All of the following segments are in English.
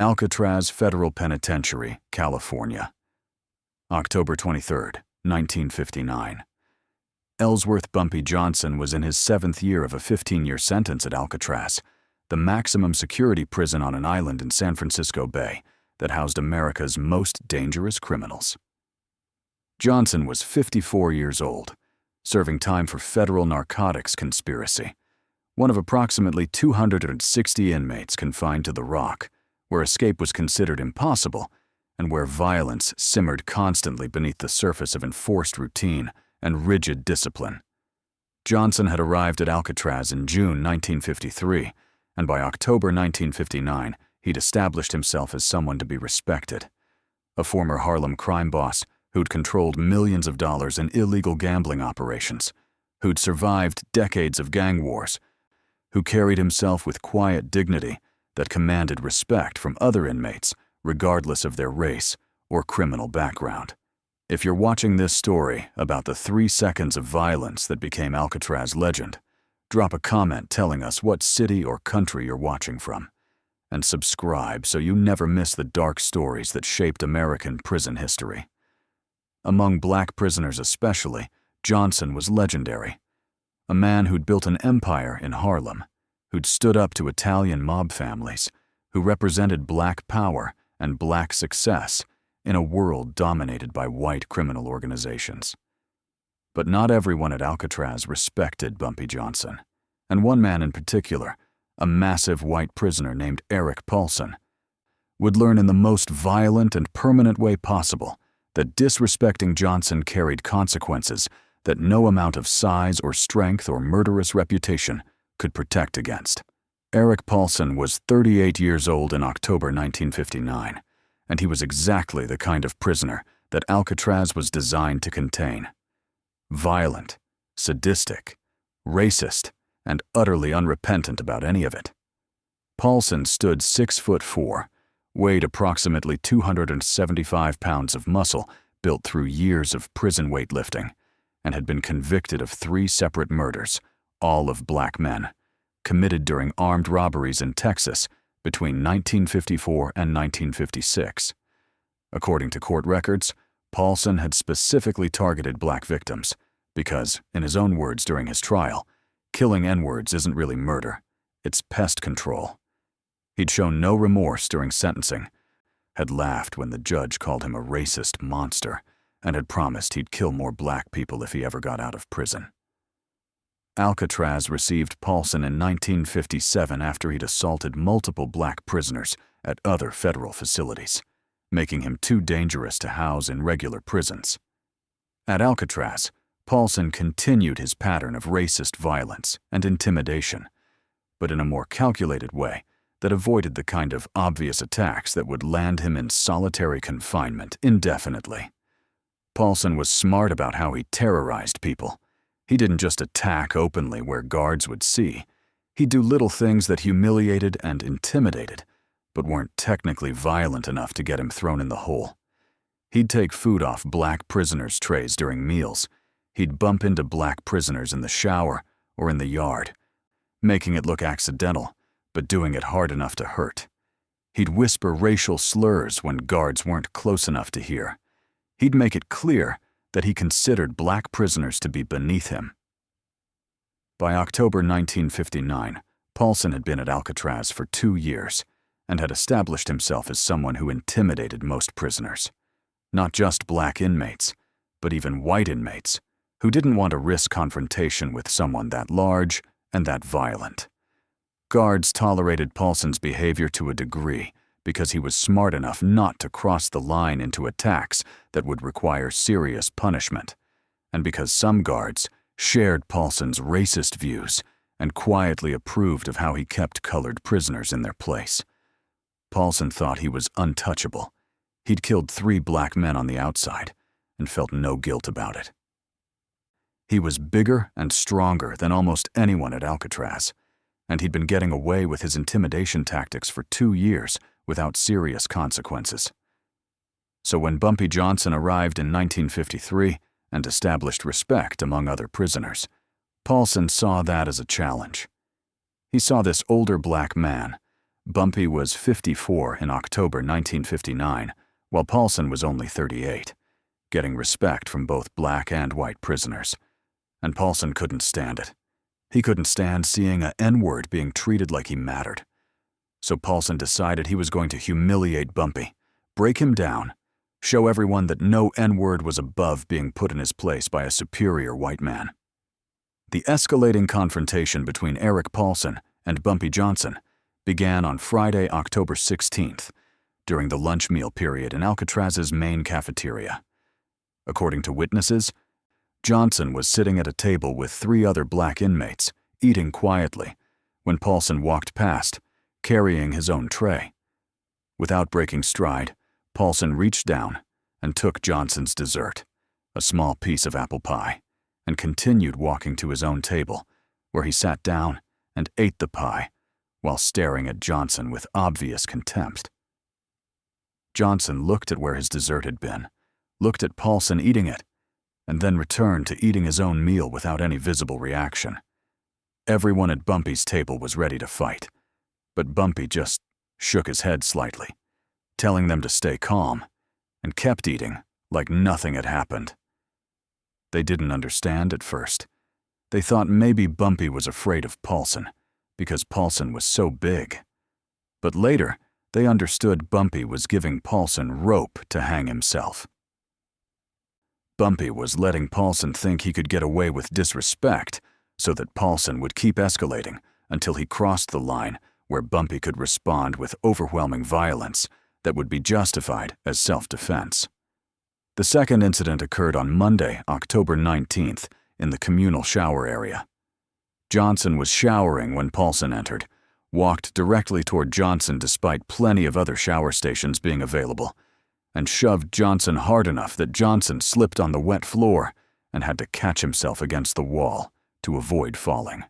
Alcatraz Federal Penitentiary, California. October 23, 1959. Ellsworth Bumpy Johnson was in his 7th year of a 15-year sentence at Alcatraz, the maximum security prison on an island in San Francisco Bay that housed America's most dangerous criminals. Johnson was 54 years old, serving time for federal narcotics conspiracy, one of approximately 260 inmates confined to the Rock, where escape was considered impossible and where violence simmered constantly beneath the surface of enforced routine and rigid discipline. Johnson had arrived at Alcatraz in June 1953, and by October 1959, he'd established himself as someone to be respected. A former Harlem crime boss who'd controlled millions of dollars in illegal gambling operations, who'd survived decades of gang wars, who carried himself with quiet dignity that commanded respect from other inmates, regardless of their race or criminal background. If you're watching this story about the 3 seconds of violence that became Alcatraz legend, drop a comment telling us what city or country you're watching from, and subscribe so you never miss the dark stories that shaped American prison history. Among black prisoners especially, Johnson was legendary. A man who'd built an empire in Harlem, who'd stood up to Italian mob families, who represented black power and black success in a world dominated by white criminal organizations. But not everyone at Alcatraz respected Bumpy Johnson, and one man in particular, a massive white prisoner named Paulson, would learn in the most violent and permanent way possible that disrespecting Johnson carried consequences that no amount of size or strength or murderous reputation could protect against. Paulson was 38 years old in October 1959, and he was exactly the kind of prisoner that Alcatraz was designed to contain. Violent, sadistic, racist, and utterly unrepentant about any of it. Paulson stood 6'4", weighed approximately 275 pounds of muscle built through years of prison weightlifting, and had been convicted of 3 separate murders, all of black men, committed during armed robberies in Texas between 1954 and 1956. According to court records, Paulson had specifically targeted black victims because, in his own words during his trial, killing N-words isn't really murder, it's pest control. He'd shown no remorse during sentencing, had laughed when the judge called him a racist monster, and had promised he'd kill more black people if he ever got out of prison. Alcatraz received Paulson in 1957 after he'd assaulted multiple black prisoners at other federal facilities, making him too dangerous to house in regular prisons. At Alcatraz, Paulson continued his pattern of racist violence and intimidation, but in a more calculated way that avoided the kind of obvious attacks that would land him in solitary confinement indefinitely. Paulson was smart about how he terrorized people. He didn't just attack openly where guards would see. He'd do little things that humiliated and intimidated, but weren't technically violent enough to get him thrown in the hole. He'd take food off black prisoners' trays during meals. He'd bump into black prisoners in the shower or in the yard, making it look accidental, but doing it hard enough to hurt. He'd whisper racial slurs when guards weren't close enough to hear. He'd make it clear that he considered black prisoners to be beneath him. By October 1959, Paulson had been at Alcatraz for 2 years and had established himself as someone who intimidated most prisoners. Not just black inmates, but even white inmates, who didn't want to risk confrontation with someone that large and that violent. Guards tolerated Paulson's behavior to a degree because he was smart enough not to cross the line into attacks that would require serious punishment, and because some guards shared Paulson's racist views and quietly approved of how he kept colored prisoners in their place. Paulson thought he was untouchable. He'd killed 3 black men on the outside and felt no guilt about it. He was bigger and stronger than almost anyone at Alcatraz, and he'd been getting away with his intimidation tactics for 2 years without serious consequences. So when Bumpy Johnson arrived in 1953 and established respect among other prisoners, Paulson saw that as a challenge. He saw this older black man, Bumpy was 54 in October 1959, while Paulson was only 38, getting respect from both black and white prisoners. And Paulson couldn't stand it. He couldn't stand seeing a N-word being treated like he mattered. So Paulson decided he was going to humiliate Bumpy, break him down, show everyone that no N-word was above being put in his place by a superior white man. The escalating confrontation between Eric Paulson and Bumpy Johnson began on Friday, October 16th, during the lunch meal period in Alcatraz's main cafeteria. According to witnesses, Johnson was sitting at a table with 3 other black inmates, eating quietly, when Paulson walked past, carrying his own tray. Without breaking stride, Paulson reached down and took Johnson's dessert, a small piece of apple pie, and continued walking to his own table, where he sat down and ate the pie while staring at Johnson with obvious contempt. Johnson looked at where his dessert had been, looked at Paulson eating it, and then returned to eating his own meal without any visible reaction. Everyone at Bumpy's table was ready to fight, but Bumpy just shook his head slightly, telling them to stay calm, and kept eating like nothing had happened. They didn't understand at first. They thought maybe Bumpy was afraid of Paulson, because Paulson was so big. But later, they understood Bumpy was giving Paulson rope to hang himself. Bumpy was letting Paulson think he could get away with disrespect so that Paulson would keep escalating until he crossed the line where Bumpy could respond with overwhelming violence that would be justified as self-defense. The second incident occurred on Monday, October 19th, in the communal shower area. Johnson was showering when Paulson entered, walked directly toward Johnson despite plenty of other shower stations being available, and shoved Johnson hard enough that Johnson slipped on the wet floor and had to catch himself against the wall to avoid falling.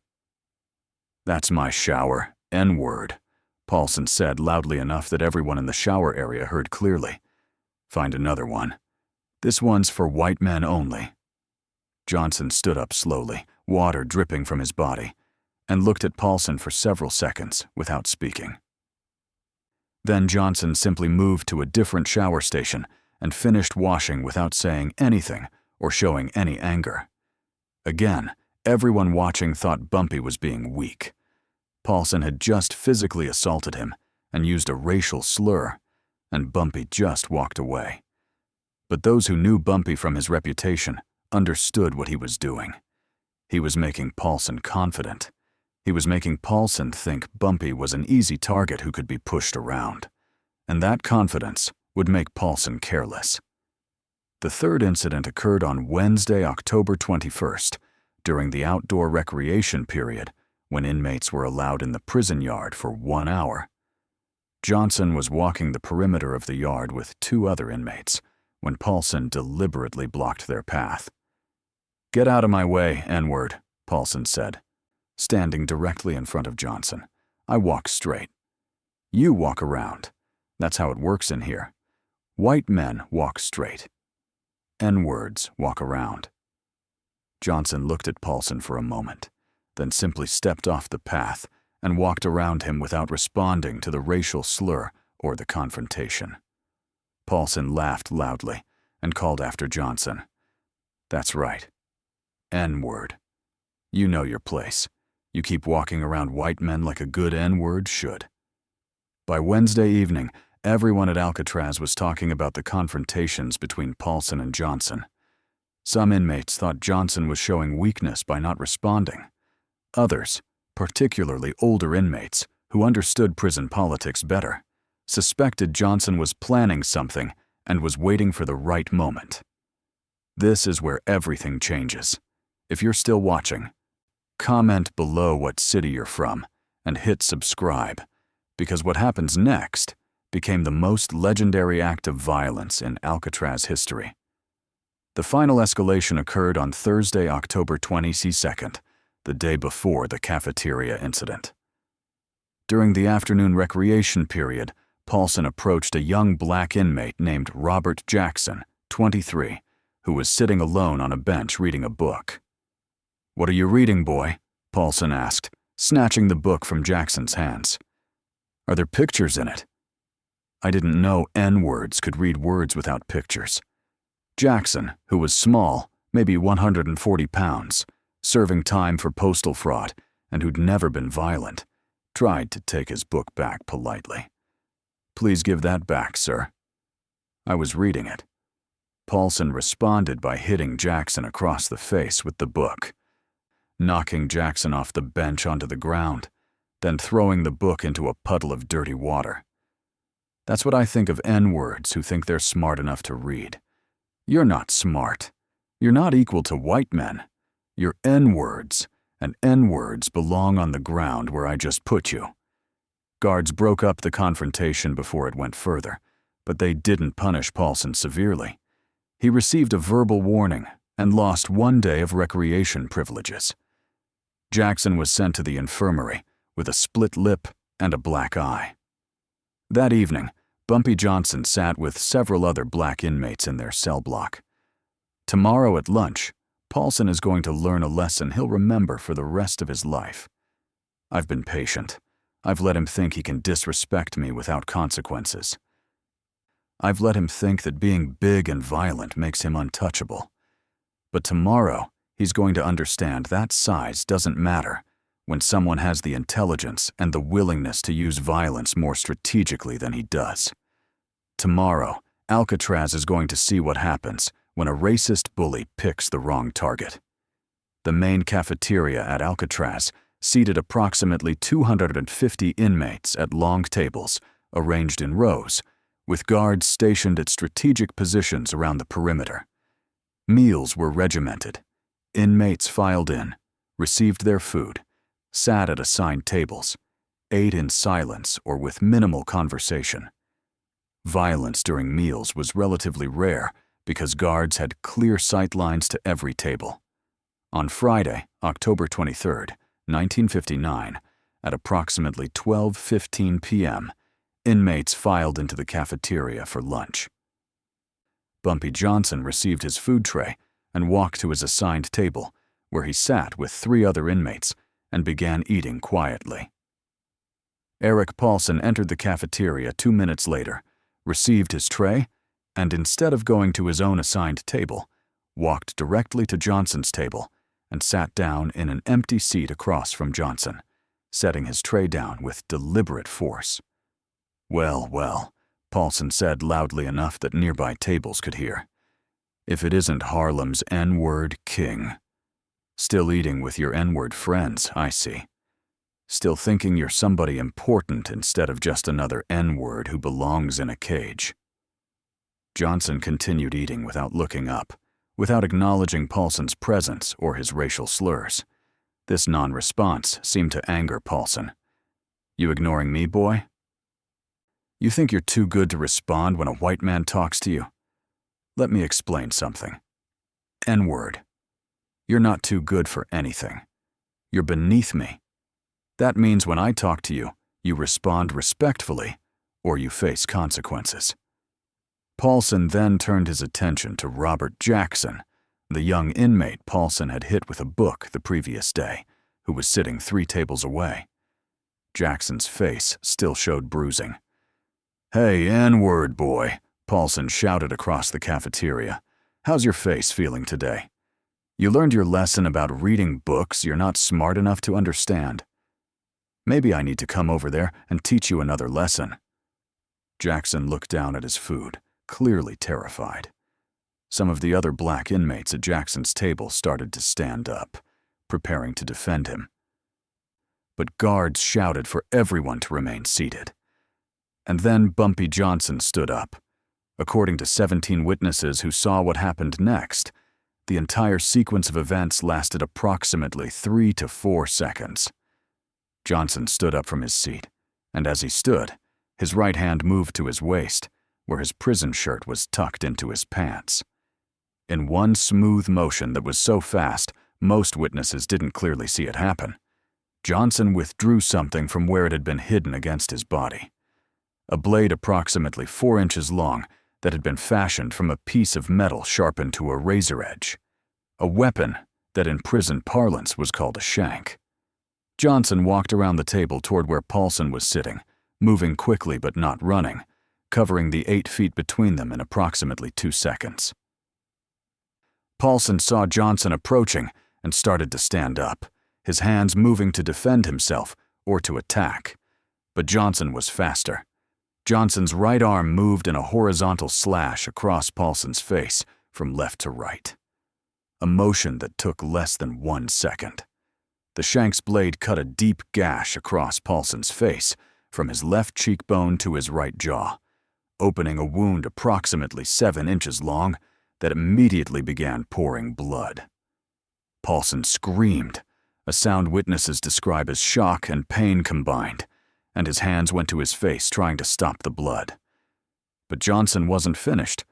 "That's my shower, N-word," Paulson said loudly enough that everyone in the shower area heard clearly. "Find another one. This one's for white men only." Johnson stood up slowly, water dripping from his body, and looked at Paulson for several seconds without speaking. Then Johnson simply moved to a different shower station and finished washing without saying anything or showing any anger. Again, everyone watching thought Bumpy was being weak. Paulson had just physically assaulted him and used a racial slur, and Bumpy just walked away. But those who knew Bumpy from his reputation understood what he was doing. He was making Paulson confident. He was making Paulson think Bumpy was an easy target who could be pushed around. And that confidence would make Paulson careless. The third incident occurred on Wednesday, October 21st, during the outdoor recreation period when inmates were allowed in the prison yard for 1 hour. Johnson was walking the perimeter of the yard with 2 other inmates when Paulson deliberately blocked their path. "Get out of my way, N-word," Paulson said, standing directly in front of Johnson. "I walk straight. You walk around. That's how it works in here. White men walk straight. N-words walk around." Johnson looked at Paulson for a moment, then simply stepped off the path and walked around him without responding to the racial slur or the confrontation. Paulson laughed loudly and called after Johnson, "That's right. N-word. You know your place. You keep walking around white men like a good N-word should." By Wednesday evening, everyone at Alcatraz was talking about the confrontations between Paulson and Johnson. Some inmates thought Johnson was showing weakness by not responding. Others, particularly older inmates who understood prison politics better, suspected Johnson was planning something and was waiting for the right moment. This is where everything changes. If you're still watching, comment below what city you're from and hit subscribe, because what happens next became the most legendary act of violence in Alcatraz history. The final escalation occurred on Thursday, October 22nd, the day before the cafeteria incident. During the afternoon recreation period, Paulson approached a young black inmate named Robert Jackson, 23, who was sitting alone on a bench reading a book. "What are you reading, boy?" Paulson asked, snatching the book from Jackson's hands. Are there pictures in it? I didn't know N-words could read words without pictures. Jackson, who was small, maybe 140 pounds, serving time for postal fraud, and who'd never been violent, tried to take his book back politely. "Please give that back, sir." I was reading it. Paulson responded by hitting Jackson across the face with the book, knocking Jackson off the bench onto the ground, then throwing the book into a puddle of dirty water. That's what I think of N-words who think they're smart enough to read. You're not smart. You're not equal to white men. You're N-words, and N-words belong on the ground where I just put you. Guards broke up the confrontation before it went further, but they didn't punish Paulson severely. He received a verbal warning and lost 1 day of recreation privileges. Jackson was sent to the infirmary with a split lip and a black eye. That evening, Bumpy Johnson sat with several other black inmates in their cell block. Tomorrow at lunch, Paulson is going to learn a lesson he'll remember for the rest of his life. I've been patient. I've let him think he can disrespect me without consequences. I've let him think that being big and violent makes him untouchable. But tomorrow, he's going to understand that size doesn't matter when someone has the intelligence and the willingness to use violence more strategically than he does. Tomorrow, Alcatraz is going to see what happens when a racist bully picks the wrong target. The main cafeteria at Alcatraz seated approximately 250 inmates at long tables, arranged in rows, with guards stationed at strategic positions around the perimeter. Meals were regimented. Inmates filed in, received their food, sat at assigned tables, ate in silence or with minimal conversation. Violence during meals was relatively rare because guards had clear sight lines to every table. On Friday, October 23, 1959, at approximately 12:15 p.m., inmates filed into the cafeteria for lunch. Bumpy Johnson received his food tray and walked to his assigned table, where he sat with 3 other inmates and began eating quietly. Eric Paulson entered the cafeteria 2 minutes later, received his tray, and instead of going to his own assigned table, walked directly to Johnson's table and sat down in an empty seat across from Johnson, setting his tray down with deliberate force. "Well, well," Paulson said loudly enough that nearby tables could hear. "If it isn't Harlem's N-word king. Still eating with your N-word friends, I see. Still thinking you're somebody important instead of just another N-word who belongs in a cage." Johnson continued eating without looking up, without acknowledging Paulson's presence or his racial slurs. This non-response seemed to anger Paulson. "You ignoring me, boy? You think you're too good to respond when a white man talks to you? Let me explain something. N-word. You're not too good for anything. You're beneath me. That means when I talk to you, you respond respectfully, or you face consequences." Paulson then turned his attention to Robert Jackson, the young inmate Paulson had hit with a book the previous day, who was sitting 3 tables away. Jackson's face still showed bruising. "Hey, N-word boy," Paulson shouted across the cafeteria. "How's your face feeling today? You learned your lesson about reading books you're not smart enough to understand. Maybe I need to come over there and teach you another lesson." Jackson looked down at his food, clearly terrified. Some of the other black inmates at Jackson's table started to stand up, preparing to defend him. But guards shouted for everyone to remain seated. And then Bumpy Johnson stood up. According to 17 witnesses who saw what happened next, the entire sequence of events lasted approximately 3 to 4 seconds. Johnson stood up from his seat, and as he stood, his right hand moved to his waist, where his prison shirt was tucked into his pants. In one smooth motion that was so fast, most witnesses didn't clearly see it happen, Johnson withdrew something from where it had been hidden against his body. A blade approximately 4 inches long that had been fashioned from a piece of metal sharpened to a razor edge. A weapon that in prison parlance was called a shank. Johnson walked around the table toward where Paulson was sitting, moving quickly but not running, covering the 8 feet between them in approximately 2 seconds. Paulson saw Johnson approaching and started to stand up, his hands moving to defend himself or to attack. But Johnson was faster. Johnson's right arm moved in a horizontal slash across Paulson's face from left to right. A motion that took less than 1 second. The shank's blade cut a deep gash across Paulson's face from his left cheekbone to his right jaw, opening a wound approximately 7 inches long that immediately began pouring blood. Paulson screamed, a sound witnesses describe as shock and pain combined, and his hands went to his face trying to stop the blood. But Johnson wasn't finished.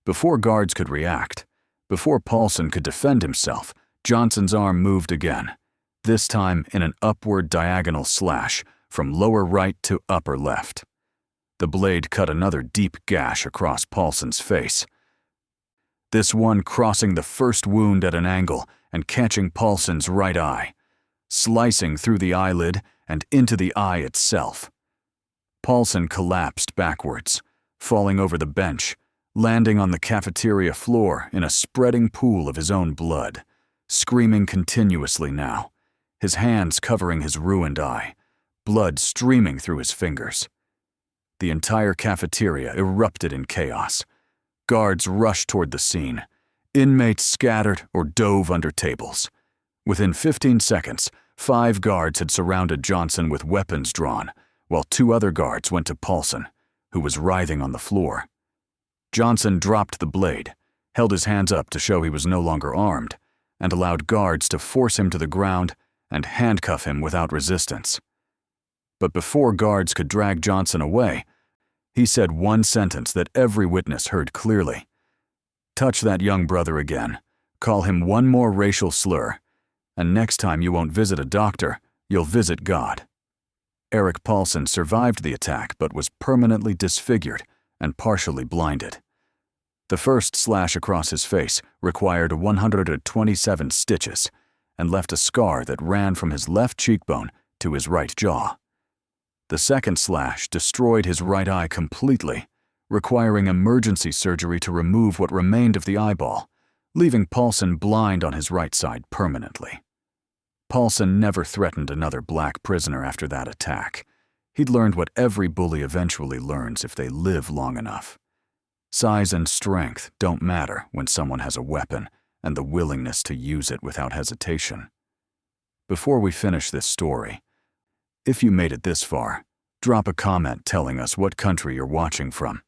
Before guards could react, before Paulson could defend himself, Johnson's arm moved again, this time in an upward diagonal slash from lower right to upper left. The blade cut another deep gash across Paulson's face, this one crossing the first wound at an angle and catching Paulson's right eye, slicing through the eyelid and into the eye itself. Paulson collapsed backwards, falling over the bench, landing on the cafeteria floor in a spreading pool of his own blood, screaming continuously now, his hands covering his ruined eye, blood streaming through his fingers. The entire cafeteria erupted in chaos. Guards rushed toward the scene. Inmates scattered or dove under tables. Within 15 seconds, 5 guards had surrounded Johnson with weapons drawn, while 2 other guards went to Paulson, who was writhing on the floor. Johnson dropped the blade, held his hands up to show he was no longer armed, and allowed guards to force him to the ground and handcuff him without resistance. But before guards could drag Johnson away, he said one sentence that every witness heard clearly. "Touch that young brother again, call him one more racial slur, and next time you won't visit a doctor, you'll visit God." Eric Paulson survived the attack but was permanently disfigured and partially blinded. The first slash across his face required 127 stitches and left a scar that ran from his left cheekbone to his right jaw. The second slash destroyed his right eye completely, requiring emergency surgery to remove what remained of the eyeball, leaving Paulson blind on his right side permanently. Paulson never threatened another black prisoner after that attack. He'd learned what every bully eventually learns if they live long enough. Size and strength don't matter when someone has a weapon and the willingness to use it without hesitation. Before we finish this story, if you made it this far, drop a comment telling us what country you're watching from,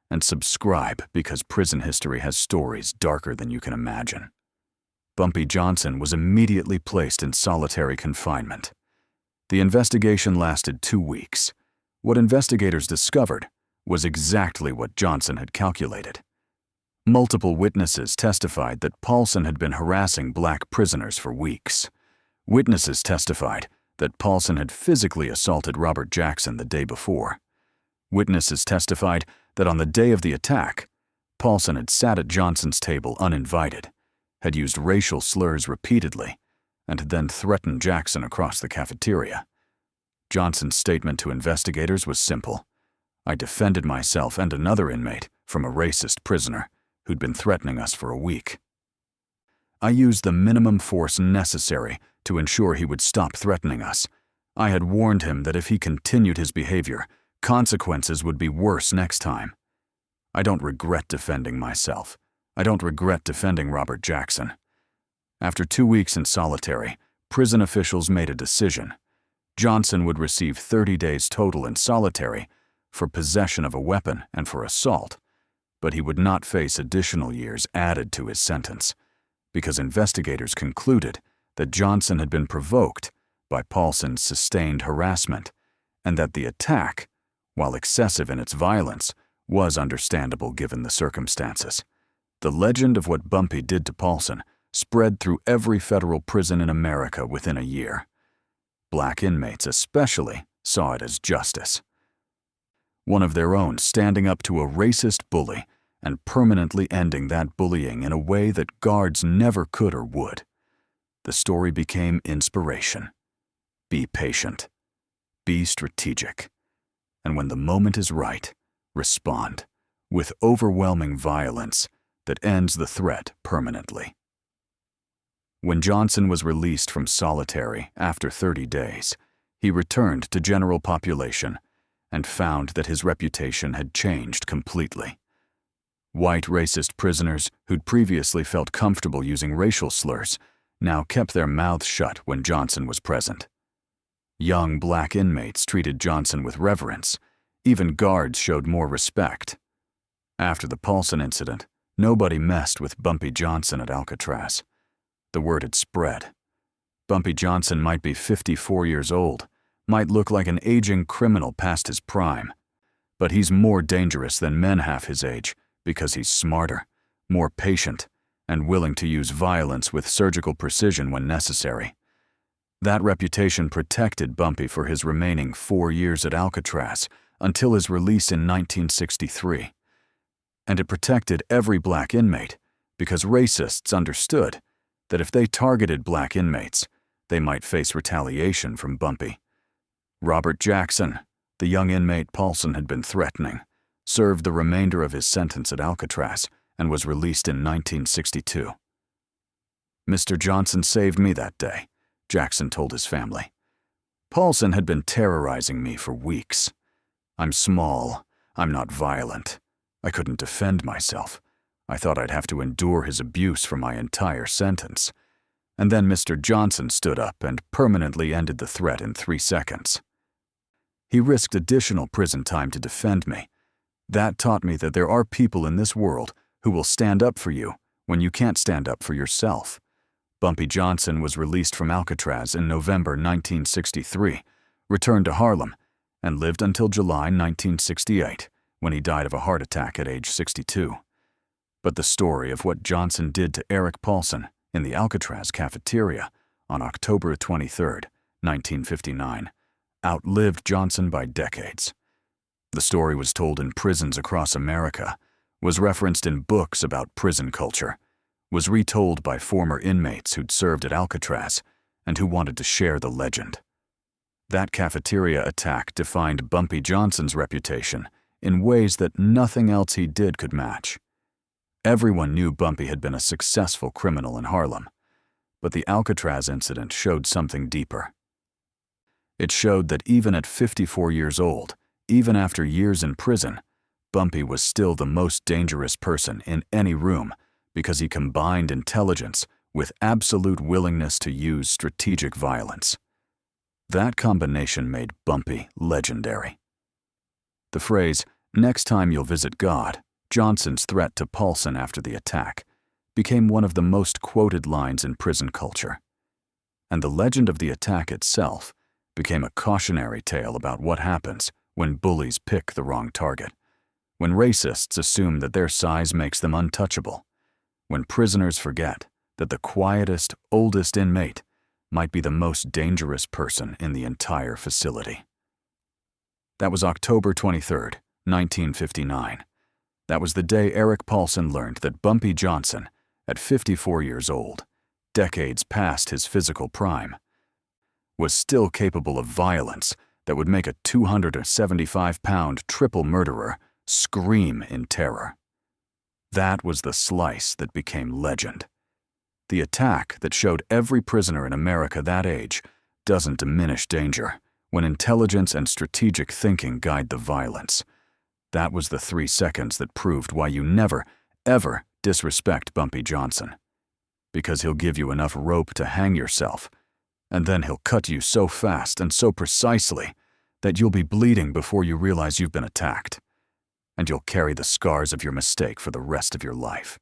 and subscribe because prison history has stories darker than you can imagine. Bumpy Johnson was immediately placed in solitary confinement. The investigation lasted 2 weeks. What investigators discovered was exactly what Johnson had calculated. Multiple witnesses testified that Paulson had been harassing black prisoners for weeks. Witnesses testified that Paulson had physically assaulted Robert Jackson the day before. Witnesses testified that on the day of the attack, Paulson had sat at Johnson's table uninvited, had used racial slurs repeatedly, and had then threatened Jackson across the cafeteria. Johnson's statement to investigators was simple. "I defended myself and another inmate from a racist prisoner who'd been threatening us for a week. I used the minimum force necessary to ensure he would stop threatening us. I had warned him that if he continued his behavior, consequences would be worse next time. I don't regret defending myself. I don't regret defending Robert Jackson." After 2 weeks in solitary, prison officials made a decision. Johnson would receive 30 days total in solitary for possession of a weapon and for assault, but he would not face additional years added to his sentence, because investigators concluded that Johnson had been provoked by Paulson's sustained harassment, and that the attack, while excessive in its violence, was understandable given the circumstances. The legend of what Bumpy did to Paulson spread through every federal prison in America within a year. Black inmates especially saw it as justice. One of their own standing up to a racist bully and permanently ending that bullying in a way that guards never could or would. The story became inspiration. Be patient. Be strategic. and when the moment is right, respond with overwhelming violence that ends the threat permanently. When Johnson was released from solitary after 30 days, he returned to general population and found that his reputation had changed completely. White racist prisoners who'd previously felt comfortable using racial slurs now kept their mouths shut when Johnson was present. Young black inmates treated Johnson with reverence. Even guards showed more respect. After the Paulson incident, nobody messed with Bumpy Johnson at Alcatraz. The word had spread. Bumpy Johnson might be 54 years old, might look like an aging criminal past his prime, but he's more dangerous than men half his age because he's smarter, more patient, and willing to use violence with surgical precision when necessary. That reputation protected Bumpy for his remaining 4 years at Alcatraz until his release in 1963. And it protected every black inmate because racists understood that if they targeted black inmates, they might face retaliation from Bumpy. Robert Jackson, the young inmate Paulson had been threatening, served the remainder of his sentence at Alcatraz and was released in 1962. "Mr. Johnson saved me that day," Jackson told his family. "Paulson had been terrorizing me for weeks. I'm small, I'm not violent. I couldn't defend myself. I thought I'd have to endure his abuse for my entire sentence. And then Mr. Johnson stood up and permanently ended the threat in 3 seconds. He risked additional prison time to defend me. That taught me that there are people in this world who will stand up for you when you can't stand up for yourself." Bumpy Johnson was released from Alcatraz in November 1963, returned to Harlem, and lived until July 1968, when he died of a heart attack at age 62. But the story of what Johnson did to Eric Paulson in the Alcatraz cafeteria on October 23, 1959, outlived Johnson by decades. The story was told in prisons across America, was referenced in books about prison culture, was retold by former inmates who'd served at Alcatraz and who wanted to share the legend. That cafeteria attack defined Bumpy Johnson's reputation in ways that nothing else he did could match. Everyone knew Bumpy had been a successful criminal in Harlem, but the Alcatraz incident showed something deeper. It showed that even at 54 years old, even after years in prison, Bumpy was still the most dangerous person in any room because he combined intelligence with absolute willingness to use strategic violence. That combination made Bumpy legendary. The phrase, "Next time you'll visit God," Johnson's threat to Paulson after the attack, became one of the most quoted lines in prison culture. And the legend of the attack itself became a cautionary tale about what happens when bullies pick the wrong target, when racists assume that their size makes them untouchable, when prisoners forget that the quietest, oldest inmate might be the most dangerous person in the entire facility. That was October 23, 1959. That was the day Eric Paulson learned that Bumpy Johnson, at 54 years old, decades past his physical prime, was still capable of violence that would make a 275-pound triple murderer scream in terror. That was the slice that became legend. The attack that showed every prisoner in America that age doesn't diminish danger when intelligence and strategic thinking guide the violence. That was the 3 seconds that proved why you never, ever disrespect Bumpy Johnson. Because he'll give you enough rope to hang yourself, and then he'll cut you so fast and so precisely that you'll be bleeding before you realize you've been attacked, and you'll carry the scars of your mistake for the rest of your life.